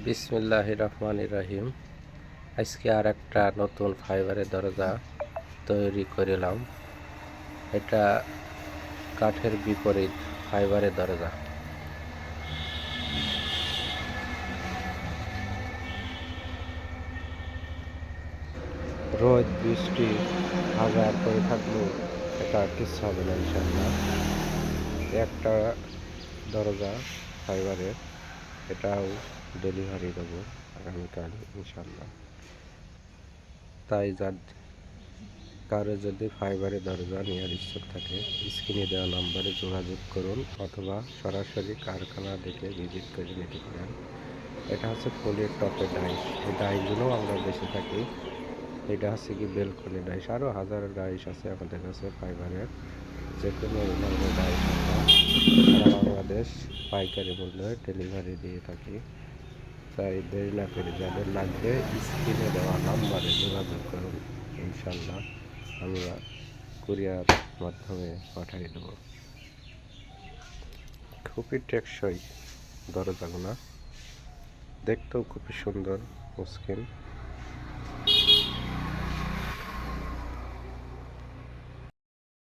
বিসমিল্লাহির রহমানির রহিম। আজকে আর একটা নতুন ফাইবারের দরজা তৈরি করিলাম। এটা কাঠের বিপরীত ফাইবারের দরজা। রোদ বৃষ্টি হাজার করে থাকলেও এটা কিচ্ছু হবে না ইনশাল্লাহ। একটা দরজা ফাইবারের, এটাও ডেলিভারি দেবো আগামীকাল ইনশাল্লাহ। তাই কারো যদি ফাইবারের দরজা নেওয়ার ইচ্ছুক থাকে স্ক্রিনে দেওয়া নম্বরে যোগাযোগ করুন অথবা সরাসরি কারখানা দেখে ভিজিট করে নিতে পারেন। এটা হচ্ছে পলির টপের ডাইস। এই ডাইসগুলোও আমরা বেঁচে থাকি। এটা হচ্ছে কি বেলকনি ডাইস, আরও হাজারো ডাইস আছে আমাদের কাছে ফাইবারের। যে কোনো ধরনের ডাইস আমরা সারা বাংলাদেশ পাইকারি মূল্যে ডেলিভারি দিয়ে থাকি। তাই দেরি না করে যাদের লাগবে স্ক্রিনে দেওয়া নাম্বারে যোগাযোগ করুন, ইনশাল্লাহ আমরা কুরিয়ার মাধ্যমে পাঠিয়ে দেব। খুবই টেকসই দরজাগুলো, দেখতেও খুবই সুন্দর, মুসকিন।